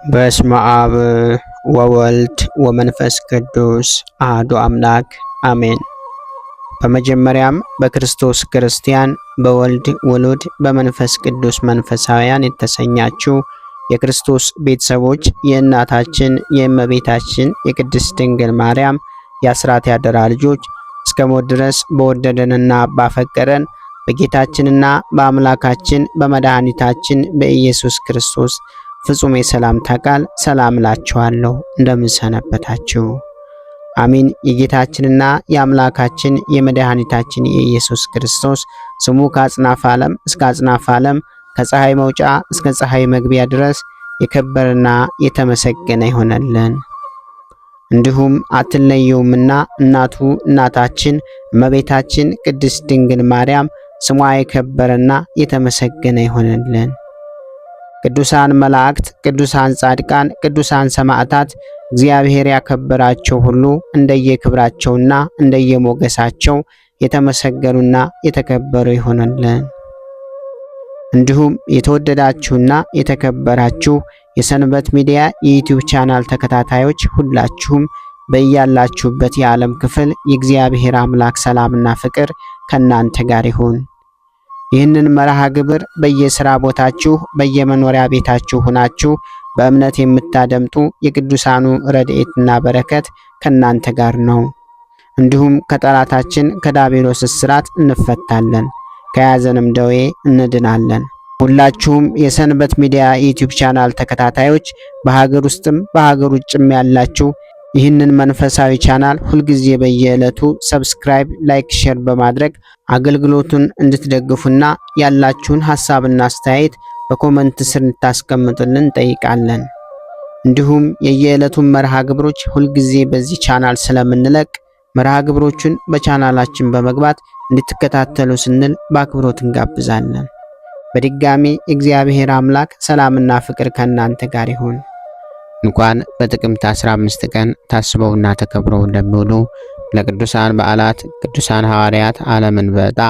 በስመ አብ ወወልድ ወመንፈስ ቅዱስ አሐዱ አምላክ አሜን። በመጀመሪያም በክርስቶስ ክርስቲያን በወልድ ውሉድ በመንፈስ ቅዱስ መንፈሳውያን የተሰኛችሁ የክርስቶስ ቤተሰቦች የእናታችን የእመቤታችን የቅድስት ድንግል ማርያም የአስራት ያደራ ልጆች እስከ ሞት ድረስ በወደደንና ባፈቀረን በጌታችንና በአምላካችን በመድኃኒታችን በኢየሱስ ክርስቶስ ፍጹም የሰላምታ ቃል ሰላም እላችኋለሁ። እንደምን ሰነበታችሁ? አሚን። የጌታችንና የአምላካችን የመድኃኒታችን የኢየሱስ ክርስቶስ ስሙ ከአጽናፈ ዓለም እስከ አጽናፈ ዓለም ከፀሐይ መውጫ እስከ ፀሐይ መግቢያ ድረስ የከበረና የተመሰገነ ይሆነልን። እንዲሁም አትለየውምና እናቱ እናታችን እመቤታችን ቅድስት ድንግል ማርያም ስሟ የከበረና የተመሰገነ ይሆነልን። ቅዱሳን መላእክት፣ ቅዱሳን ጻድቃን፣ ቅዱሳን ሰማዕታት እግዚአብሔር ያከበራቸው ሁሉ እንደየክብራቸውና እንደየሞገሳቸው የተመሰገኑና የተከበሩ ይሆነልን። እንዲሁም የተወደዳችሁና የተከበራችሁ የሰንበት ሚዲያ የዩቲዩብ ቻናል ተከታታዮች ሁላችሁም በያላችሁበት የዓለም ክፍል የእግዚአብሔር አምላክ ሰላምና ፍቅር ከናንተ ጋር ይሁን። ይህንን መርሃ ግብር በየሥራ ቦታችሁ በየመኖሪያ ቤታችሁ ሆናችሁ በእምነት የምታደምጡ የቅዱሳኑ ረድኤትና በረከት ከናንተ ጋር ነው። እንዲሁም ከጠላታችን ከዲያብሎስ እስራት እንፈታለን፣ ከያዘንም ደዌ እንድናለን። ሁላችሁም የሰንበት ሚዲያ ዩቲዩብ ቻናል ተከታታዮች በሀገር ውስጥም በሀገር ውጭም ያላችሁ ይህንን መንፈሳዊ ቻናል ሁልጊዜ በየዕለቱ ሰብስክራይብ፣ ላይክ፣ ሼር በማድረግ አገልግሎቱን እንድትደግፉና ያላችሁን ሐሳብና አስተያየት በኮመንት ስር እንድታስቀምጡልን እንጠይቃለን። እንዲሁም የየዕለቱን መርሃ ግብሮች ሁልጊዜ በዚህ ቻናል ስለምንለቅ መርሃ ግብሮቹን በቻናላችን በመግባት እንድትከታተሉ ስንል በአክብሮት እንጋብዛለን። በድጋሚ እግዚአብሔር አምላክ ሰላምና ፍቅር ከእናንተ ጋር ይሁን። እንኳን በጥቅምት 15 ቀን ታስበውና ተከብረው እንደሚውሉ ለቅዱሳን በዓላት ቅዱሳን ሐዋርያት ዓለምን በዕጣ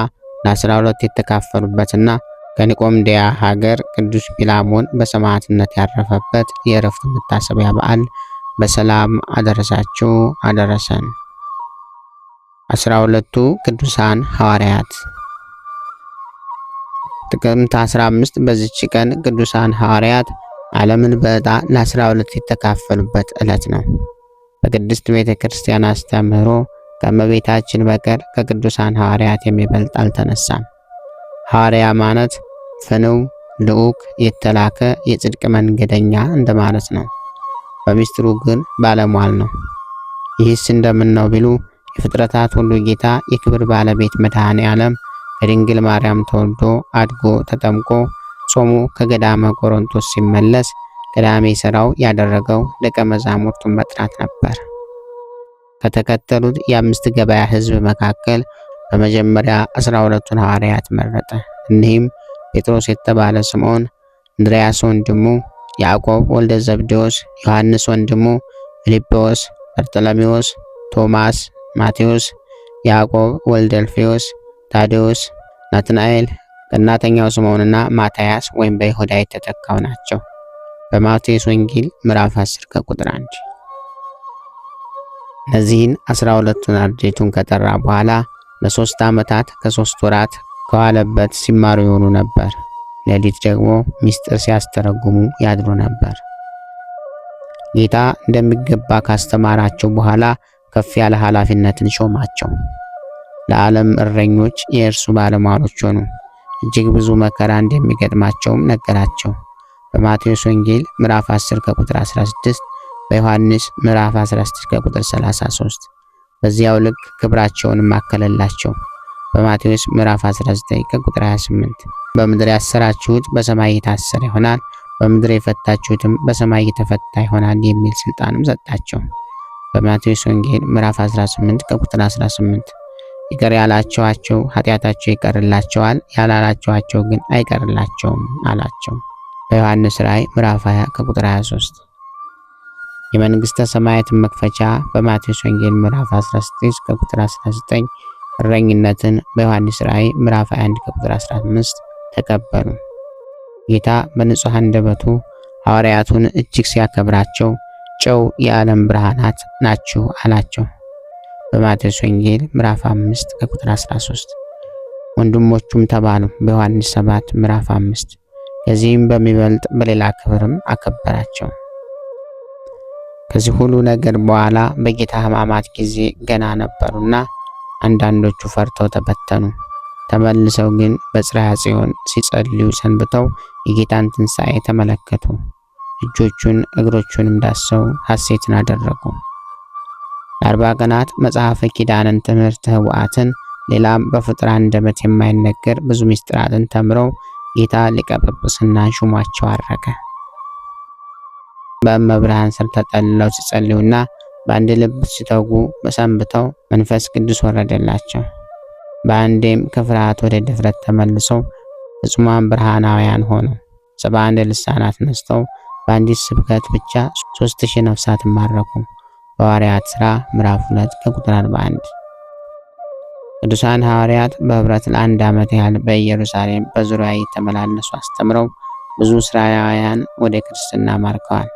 ለ12 የተካፈሉበትና ከኒቆምዲያ ሀገር ቅዱስ ጲላሞን በሰማዕትነት ያረፈበት የዕረፍት መታሰቢያ በዓል በሰላም አደረሳችሁ አደረሰን። 12ቱ ቅዱሳን ሐዋርያት። ጥቅምት 15 በዚች ቀን ቅዱሳን ሐዋርያት ዓለምን በዕጣ ለ12 የተካፈሉበት ዕለት ነው። በቅድስት ቤተ ክርስቲያን አስተምህሮ ከእመቤታችን በቀር ከቅዱሳን ሐዋርያት የሚበልጥ አልተነሳም። ሐዋርያ ማለት ፍንው፣ ልዑክ፣ የተላከ የጽድቅ መንገደኛ እንደማለት ነው። በሚስጥሩ ግን ባለሟል ነው። ይህስ እንደምን ነው ቢሉ የፍጥረታት ሁሉ ጌታ የክብር ባለቤት መድኃኔ ዓለም ከድንግል ማርያም ተወልዶ አድጎ ተጠምቆ ጾሙ ከገዳመ ቆሮንቶስ ሲመለስ ቀዳሜ ሥራው ያደረገው ደቀ መዛሙርቱን መጥራት ነበር። ከተከተሉት የአምስት ገበያ ሕዝብ መካከል በመጀመሪያ 12ቱን ሐዋርያት መረጠ። እኒህም ጴጥሮስ የተባለ ስምዖን፣ እንድርያስ ወንድሙ ያዕቆብ ወልደ ዘብዴዎስ፣ ዮሐንስ ወንድሙ ፊልጶስ፣ በርጠለሜዎስ፣ ቶማስ፣ ማቴዎስ፣ ያዕቆብ ወልደ አልፌዎስ፣ ታዴዎስ፣ ናትናኤል፣ ቀናተኛው ስምዖንና ማታያስ ወይም በይሁዳ የተተካው ናቸው። በማቴዎስ ወንጌል ምዕራፍ 10 ከቁጥር 1። እነዚህን 12ቱን አርድእቱን ከጠራ በኋላ ለ3 ዓመታት ከ3 ወራት ከዋለበት ሲማሩ ይሆኑ ነበር። ሌሊት ደግሞ ምስጢር ሲያስተረጉሙ ያድሩ ነበር። ጌታ እንደሚገባ ካስተማራቸው በኋላ ከፍ ያለ ኃላፊነትን ሾማቸው። ለዓለም እረኞች የእርሱ ባለሟሎች ሆኑ። እጅግ ብዙ መከራ እንደሚገጥማቸውም ነገራቸው። በማቴዎስ ወንጌል ምዕራፍ 10 ከቁጥር 16፣ በዮሐንስ ምዕራፍ 16 ከቁጥር 33። በዚያው ልክ ክብራቸውን ማከለላቸው። በማቴዎስ ምዕራፍ 19 ከቁጥር 28 በምድር ያሰራችሁት በሰማይ የታሰረ ይሆናል፣ በምድር የፈታችሁትም በሰማይ የተፈታ ይሆናል የሚል ስልጣንም ሰጣቸው። በማቴዎስ ወንጌል ምዕራፍ 18 ከቁጥር 18 ይቅር ያላችኋቸው ኃጢአታቸው ይቀርላቸዋል፣ ያላላችኋቸው ግን አይቀርላቸውም አላቸው። በዮሐንስ ራእይ ምዕራፍ 20 ከቁጥር 23 የመንግስተ ሰማያትን መክፈቻ በማቴዎስ ወንጌል ምዕራፍ 16 ከቁጥር 19 እረኝነትን በዮሐንስ ራእይ ምዕራፍ 21 ከቁጥር 15 ተቀበሉ። ጌታ በንጹሕ አንደበቱ ሐዋርያቱን እጅግ ሲያከብራቸው ጨው የዓለም ብርሃናት ናችሁ አላቸው። በማቴዎስ ወንጌል ምዕራፍ 5 ከቁጥር 13። ወንድሞቹም ተባሉ በዮሐንስ 7 ምዕራፍ 5። ከዚህም በሚበልጥ በሌላ ክብርም አከበራቸው። ከዚህ ሁሉ ነገር በኋላ በጌታ ሕማማት ጊዜ ገና ነበሩና አንዳንዶቹ ፈርተው ተበተኑ። ተመልሰው ግን በጽርሐ ጽዮን ሲጸልዩ ሰንብተው የጌታን ትንሣኤ ተመለከቱ። እጆቹን እግሮቹንም ዳሰው ሐሴትን አደረጉ። ለ40 ቀናት መጽሐፈ ኪዳንን፣ ትምህርተ ኅቡዓትን፣ ሌላም በፍጡር አንደበት የማይነገር ብዙ ምስጢራትን ተምረው ጌታ ሊቀ ጵጵስና ሹሟቸው አረገ። በእመብርሃን ስር ተጠልለው ሲጸልዩና በአንድ ልብ ሲተጉ ሰንብተው መንፈስ ቅዱስ ወረደላቸው። በአንዴም ከፍርሃት ወደ ድፍረት ተመልሰው ፍጹማን ብርሃናውያን ሆኑ። 71 ልሳናት ነስተው በአንዲት ስብከት ብቻ 3000 ነፍሳትን ማረኩ። በሐዋርያት ሥራ ምዕራፍ 2 ከቁጥር 41። ቅዱሳን ሐዋርያት በኅብረት ለ1 ዓመት ያህል በኢየሩሳሌም በዙሪያ የተመላለሱ አስተምረው ብዙ እስራኤላውያን ወደ ክርስትና ማርከዋል።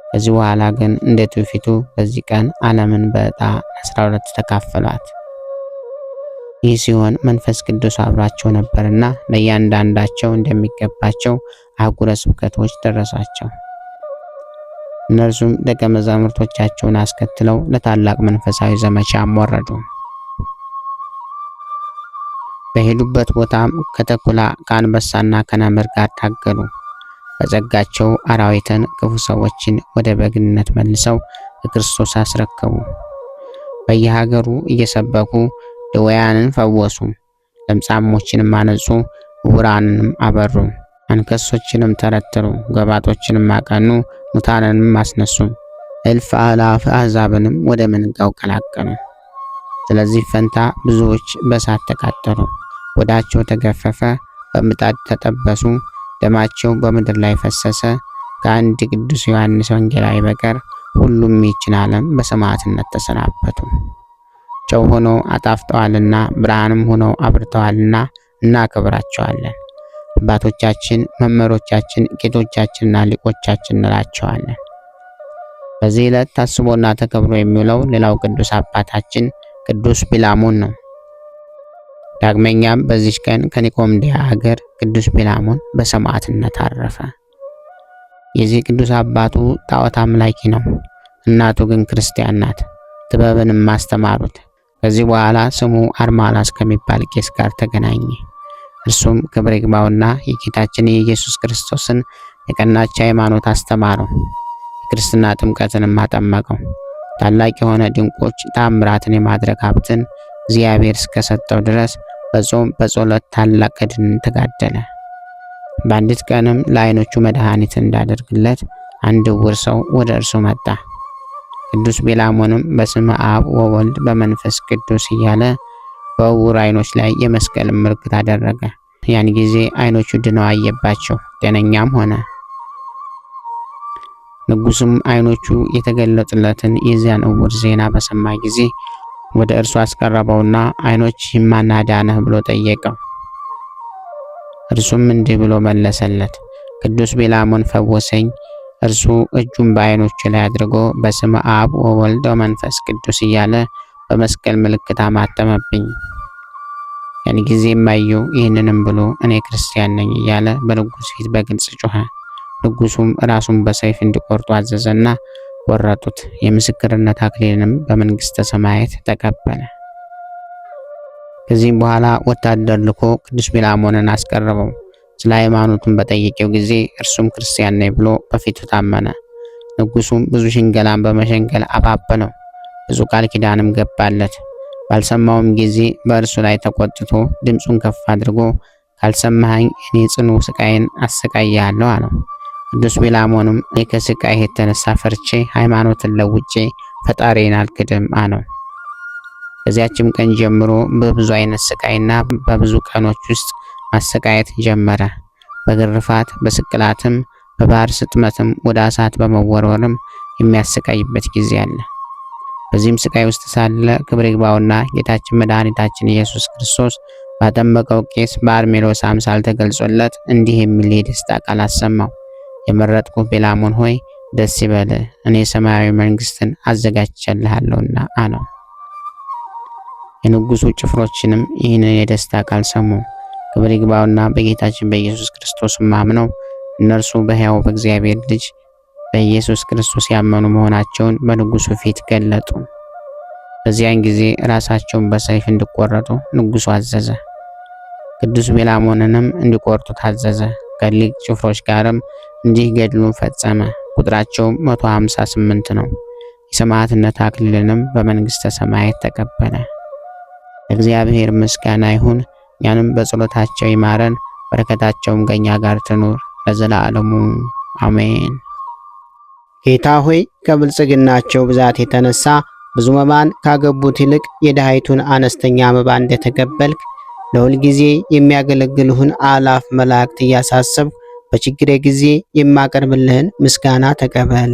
ከዚህ በኋላ ግን እንደ ትውፊቱ በዚህ ቀን ዓለምን በዕጣ 12 ተካፈሏት። ይህ ሲሆን መንፈስ ቅዱስ አብሯቸው ነበርና ለእያንዳንዳቸው እንደሚገባቸው አህጉረ ስብከቶች ደረሷቸው። እነርሱም ደቀ መዛሙርቶቻቸውን አስከትለው ለታላቅ መንፈሳዊ ዘመቻም ወረዱ። በሄዱበት ቦታም ከተኩላ ከአንበሳና ከነምር ጋር ታገሉ። በጸጋቸው አራዊትን፣ ክፉ ሰዎችን ወደ በግነት መልሰው ለክርስቶስ አስረከቡ። በየሀገሩ እየሰበኩ ድውያንን ፈወሱ፣ ለምጻሞችንም አነጹ፣ ዕውራንንም አበሩ፣ አንከሶችንም ተረተሩ፣ ጎባጦችንም አቀኑ፣ ሙታንንም አስነሱ፣ እልፍ አእላፍ አሕዛብንም ወደ መንጋው ቀላቀሉ። ስለዚህ ፈንታ ብዙዎች በእሳት ተቃጠሉ፣ ሆዳቸው ተገፈፈ፣ በምጣድ ተጠበሱ፣ ደማቸው በምድር ላይ ፈሰሰ። ከአንድ ቅዱስ ዮሐንስ ወንጌላዊ በቀር ሁሉም ይህችን ዓለም በሰማዕትነት ተሰናበቱ። ጨው ሆነው አጣፍጠዋልና ብርሃንም ሆነው አብርተዋልና እናከብራቸዋለን። አባቶቻችን፣ መምህሮቻችን፣ ጌቶቻችንና ሊቆቻችን እንላቸዋለን። በዚህ ዕለት ታስቦና ተከብሮ የሚውለው ሌላው ቅዱስ አባታችን ቅዱስ ቢላሞን ነው። ዳግመኛም በዚህ ቀን ከኒቆምዲያ ሀገር ቅዱስ ቢላሞን በሰማዕትነት አረፈ። የዚህ ቅዱስ አባቱ ጣዖት አምላኪ ነው። እናቱ ግን ክርስቲያን ናት። ጥበብንም ማስተማሩት። ከዚህ በኋላ ስሙ አርማላስ ከሚባል ቄስ ጋር ተገናኘ። እርሱም ክብር ይግባውና የጌታችን የኢየሱስ ክርስቶስን የቀናች ሃይማኖት አስተማረው። የክርስትና ጥምቀትንም አጠመቀው። ታላቅ የሆነ ድንቆች ተአምራትን የማድረግ ሀብትን እግዚአብሔር እስከሰጠው ድረስ በጾም በጸሎት ታላቅ ገድልን ተጋደለ። በአንዲት ቀንም ለዓይኖቹ መድኃኒት እንዳደርግለት አንድ ዕውር ሰው ወደ እርሱ መጣ። ቅዱስ ቢላሞንም በስመ አብ ወወልድ በመንፈስ ቅዱስ እያለ በዕውር ዓይኖች ላይ የመስቀል ምልክት አደረገ። ያን ጊዜ ዓይኖቹ ድነው አየባቸው፣ ጤነኛም ሆነ። ንጉሡም ዓይኖቹ የተገለጡለትን የዚያን ዕውር ዜና በሰማ ጊዜ ወደ እርሱ አስቀረበውና ዓይኖች ማን አዳነህ ብሎ ጠየቀው። እርሱም እንዲህ ብሎ መለሰለት፣ ቅዱስ ቢላሞን ፈወሰኝ። እርሱ እጁን በዓይኖቹ ላይ አድርጎ በስመ አብ ወወልድ ወመንፈስ ቅዱስ እያለ በመስቀል ምልክት አማተመብኝ። ያን ጊዜም አየሁ። ይህንንም ብሎ እኔ ክርስቲያን ነኝ እያለ በንጉሥ ፊት በግልጽ ጮኸ። ንጉሡም ራሱን በሰይፍ እንዲቆርጡ አዘዘና ቆረጡት። የምስክርነት አክሊልንም በመንግሥተ ሰማያት ተቀበለ። ከዚህም በኋላ ወታደር ልኮ ቅዱስ ቢላሞንን አስቀረበው። ስለ ሃይማኖቱን በጠየቀው ጊዜ እርሱም ክርስቲያን ነኝ ብሎ በፊቱ ታመነ። ንጉሡም ብዙ ሽንገላን በመሸንገል አባበለው፣ ብዙ ቃል ኪዳንም ገባለት። ባልሰማውም ጊዜ በእርሱ ላይ ተቆጥቶ ድምፁን ከፍ አድርጎ ካልሰማኸኝ እኔ ጽኑ ስቃይን አሰቃያለሁ አለው። ቅዱስ ቢላሞንም እኔ ከስቃይ የተነሳ ፈርቼ ሃይማኖትን ለውጬ ፈጣሪን አልክድም አለው። ከዚያችም ቀን ጀምሮ በብዙ አይነት ስቃይና በብዙ ቀኖች ውስጥ ማሰቃየት ጀመረ። በግርፋት በስቅላትም በባህር ስጥመትም ወደ እሳት በመወርወርም የሚያሰቃይበት ጊዜ አለ። በዚህም ስቃይ ውስጥ ሳለ ክብር ይግባውና ጌታችን መድኃኒታችን ኢየሱስ ክርስቶስ ባጠመቀው ቄስ በአርሜሎስ አምሳል ተገልጾለት እንዲህ የሚል የደስታ ቃል አሰማው። የመረጥኩ ቤላሞን ሆይ ደስ ይበልህ፣ እኔ ሰማያዊ መንግስትን አዘጋጅቼልሃለሁና አለው። የንጉሱ ጭፍሮችንም ይህንን የደስታ ቃል ሰሙ። ክብር ይግባውና በጌታችን በኢየሱስ ክርስቶስ አምነው እነርሱ በሕያው በእግዚአብሔር ልጅ በኢየሱስ ክርስቶስ ያመኑ መሆናቸውን በንጉሱ ፊት ገለጡ። በዚያን ጊዜ ራሳቸውን በሰይፍ እንዲቆረጡ ንጉሱ አዘዘ። ቅዱስ ቤላሞንንም እንዲቆርጡ ታዘዘ። ከሊቅ ጭፍሮች ጋርም እንዲህ ገድሉን ፈጸመ። ቁጥራቸውም 158 ነው። የሰማዕትነት አክሊልንም በመንግስተ ሰማያት ተቀበለ። ለእግዚአብሔር ምስጋና ይሁን። እኛንም በጸሎታቸው ይማረን፣ በረከታቸውም ከኛ ጋር ትኑር ለዘላለሙ አሜን። ጌታ ሆይ ከብልጽግናቸው ብዛት የተነሳ ብዙ መባን ካገቡት ይልቅ የድሃይቱን አነስተኛ መባ እንደተቀበልክ ለሁል ጊዜ የሚያገለግልህን አላፍ መላእክት እያሳሰብኩ በችግሬ ጊዜ የማቀርብልህን ምስጋና ተቀበል።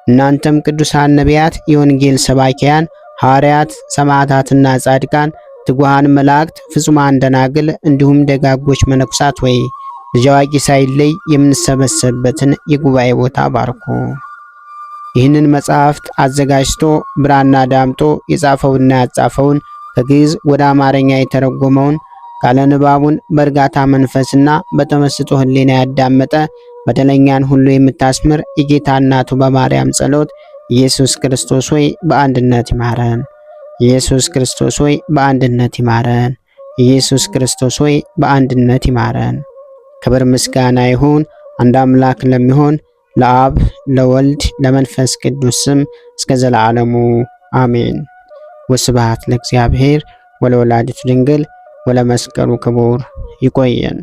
እናንተም ቅዱሳን ነቢያት፣ የወንጌል ሰባኪያን ሐዋርያት፣ ሰማዕታትና ጻድቃን፣ ትጉሃን መላእክት፣ ፍጹማን ደናግል እንዲሁም ደጋጎች መነኩሳት ወይ ልጅ አዋቂ ሳይለይ የምንሰበሰብበትን የጉባኤ ቦታ ባርኩ። ይህንን መጽሐፍት አዘጋጅቶ ብራና ዳምጦ የጻፈውና ያጻፈውን ከግዕዝ ወደ አማርኛ የተረጎመውን ቃለ ንባቡን በእርጋታ መንፈስና በተመስጦ ሕሊና ያዳመጠ በደለኛን ሁሉ የምታስምር የጌታ እናቱ በማርያም ጸሎት ኢየሱስ ክርስቶስ ሆይ በአንድነት ይማረን። ኢየሱስ ክርስቶስ ሆይ በአንድነት ይማረን። ኢየሱስ ክርስቶስ ሆይ በአንድነት ይማረን። ክብር ምስጋና ይሁን አንድ አምላክ ለሚሆን ለአብ ለወልድ ለመንፈስ ቅዱስ ስም እስከ ዘላለሙ አሜን። ወስብሐት ለእግዚአብሔር ወለወላዲቱ ድንግል ወለመስቀሉ ክቡር። ይቆየን።